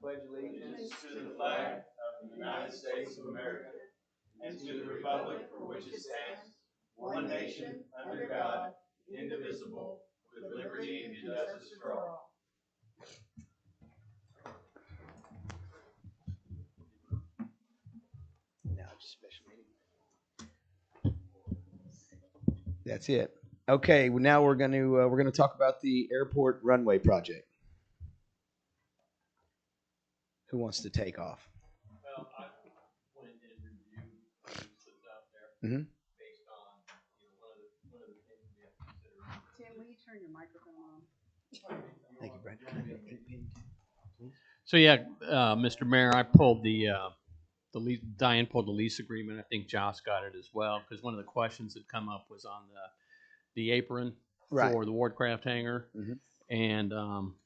pledge allegiance to the flag of the United States of America and to the republic for which it stands, one nation, under God, indivisible, with liberty and justice for all. Now it's a special meeting. That's it. Okay, well, now we're going to talk about the airport runway project. Who wants to take off? Well, I went and reviewed what's out there Mm-hmm. based on one of the things we have to consider. Tim, will you turn your microphone on? Thank you, Brent. So yeah, Mr. Mayor, I pulled the lease. Diane pulled the lease agreement. I think Josh got it as well because one of the questions that come up was on the apron for the Wardcraft hangar. Mm-hmm. And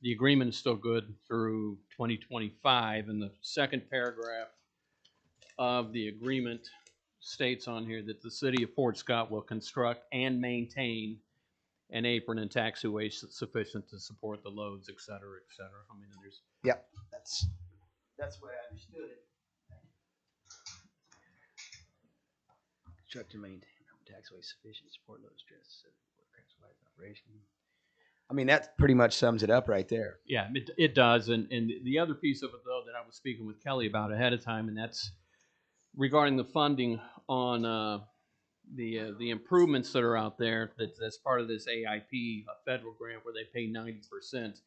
the agreement is still good through 2025. And the second paragraph of the agreement states on here that the city of Fort Scott will construct and maintain an apron and taxiway sufficient to support the loads, et cetera, et cetera. I mean, there's. Yep, that's the way I understood it. Construct and maintain taxiway sufficient to support load stress operation. I mean, that pretty much sums it up right there. Yeah, it does. And the other piece of it, though, that I was speaking with Kelly about ahead of time, and that's regarding the funding on the improvements that are out there. That's part of this AIP, a federal grant where they pay 90%.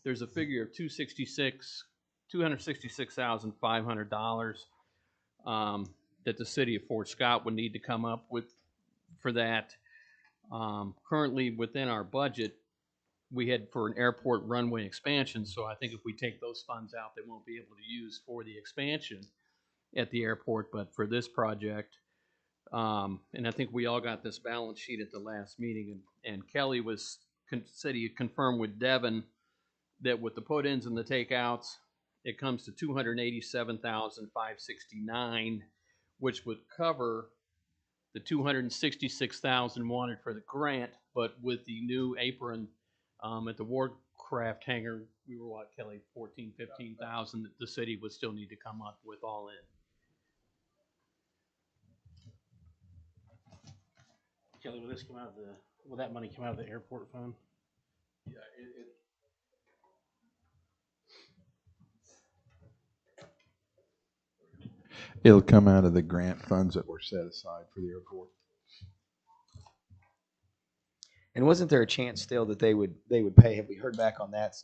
There's a figure of $266,500 that the city of Fort Scott would need to come up with for that. Currently within our budget, we had for an airport runway expansion. So I think if we take those funds out, they won't be able to use for the expansion at the airport. But for this project, and I think we all got this balance sheet at the last meeting, and Kelly said he confirmed with Devin that with the put-ins and the takeouts, it comes to $287,569, which would cover the $266,000 wanted for the grant, but with the new apron at the Wardcraft hangar, we were what, Kelly, 15,000 that the city would still need to come up with all in. Kelly, will that money come out of the airport fund? Yeah, It'll come out of the grant funds that were set aside for the airport. And wasn't there a chance still that they would pay? Have we heard back on that,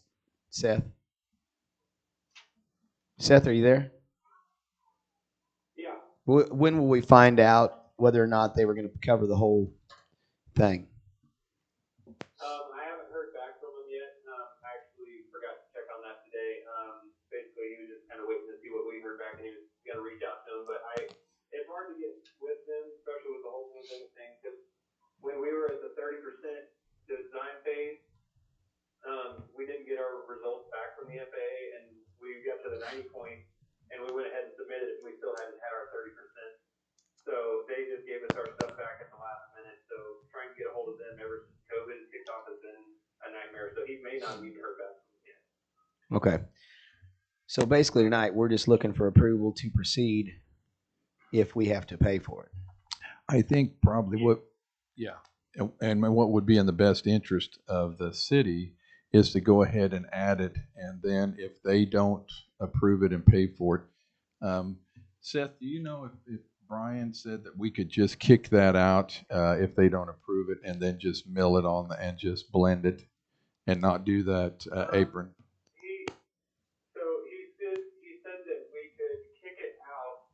Seth? Seth, are you there? Yeah. When will we find out whether or not they were going to cover the whole thing? I haven't heard back from him yet. I actually forgot to check on that today. Basically, he was just kind of waiting to see what we heard back, and he was going to reach out to him. But it's hard to get with them, especially with the whole thing, because when we were at the 30% design phase, we didn't get our results back from the FAA, and we got to the 90 point, and we went ahead and submitted it, and we still hadn't had our 30%. So they just gave us our stuff back at the last minute. So trying to get a hold of them ever since COVID kicked off has been a nightmare. So he may not even heard back from them yet. Okay. So basically tonight we're just looking for approval to proceed if we have to pay for it. I think probably and what would be in the best interest of the city is to go ahead and add it, and then if they don't approve it and pay for it, Seth, do you know if Brian said that we could just kick that out if they don't approve it, and then just mill it on and just blend it, and not do that apron? He said that we could kick it out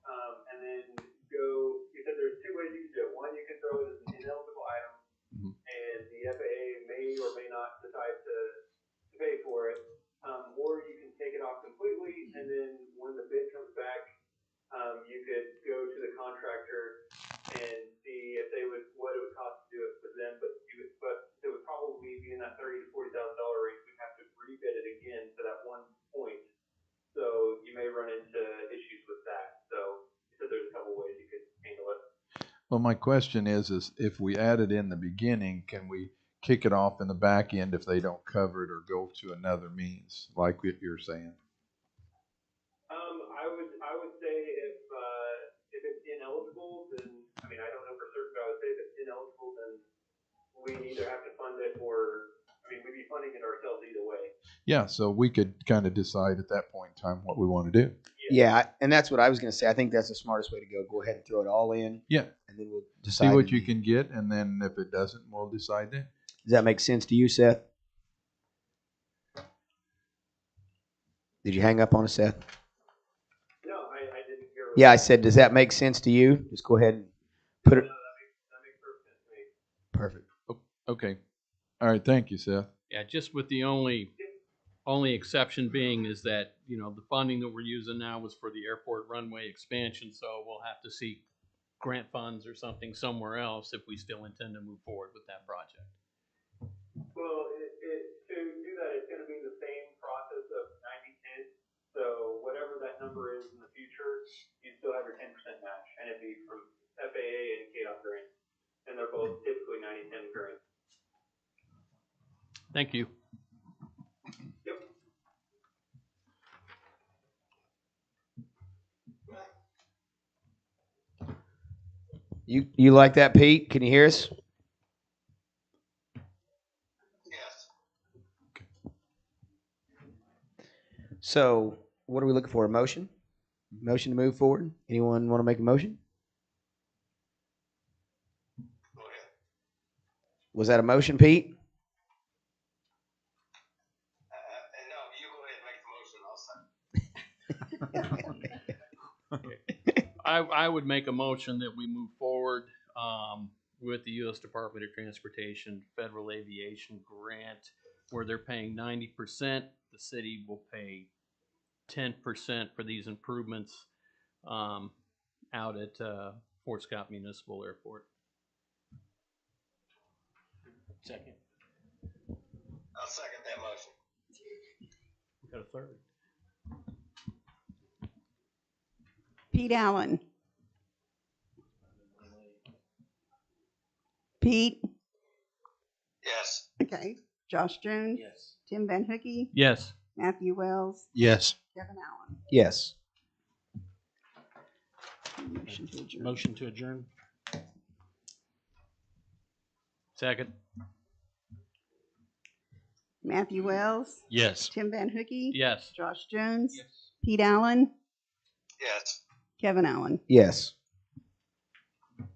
and then go. He said there's two ways you can do it. One, you can throw it as an ineligible item, and the FAA may or may not decide to pay for it, or you can take it off completely, and then when the bid comes back, you could go to the contractor and see if they would what it would cost to do it for them, but it would probably be in that $30,000 to $40,000 range. We'd have to rebid it again to that one point, so you may run into issues with that. So he said there's a couple ways you could handle it. Well, my question is if we add it in the beginning, can we kick it off in the back end if they don't cover it or go to another means, like you're saying? ineligible, then we either have to fund it or, I mean, we'd be funding it ourselves either way. Yeah, so we could kind of decide at that point in time what we want to do. Yeah, and that's what I was going to say. I think that's the smartest way to go. Go ahead and throw it all in. Yeah. And then we'll decide. See what you can get, and then if it doesn't, we'll decide then. Does that make sense to you, Seth? Did you hang up on us, Seth? No, I didn't hear. Yeah, I said, does that make sense to you? Just go ahead and put it. No, that makes perfect sense to me. Perfect. Okay. All right. Thank you, Seth. Yeah, just with the only exception being is that, you know, the funding that we're using now was for the airport runway expansion, so we'll have to seek grant funds or something somewhere else if we still intend to move forward with that project. Well, to do that, it's going to be the same process of 90-10. So whatever that number is in the future, you still have your 10% match, and it'd be from FAA and KDOT grants, and they're both typically 90-10 grants. Thank you. Yep. You like that, Pete? Can you hear us? Yes. So, what are we looking for? A motion? Motion to move forward? Anyone want to make a motion? Go ahead. Was that a motion, Pete? No, you go ahead and make the motion. I'll second. I would make a motion that we move forward with the U.S. Department of Transportation Federal Aviation Grant, where they're paying 90%. The city will pay 10% for these improvements out at Fort Scott Municipal Airport. Second. I'll second that motion. We got a third. Pete Allen. Pete? Yes. Okay. Josh Jones? Yes. Tim Van Hookey? Yes. Matthew Wells? Yes. Kevin Allen? Yes. Motion to adjourn. Motion to adjourn. Second. Matthew Wells? Yes. Tim Van Hookey? Yes. Josh Jones? Pete Allen? Yes. Kevin Allen? Yes.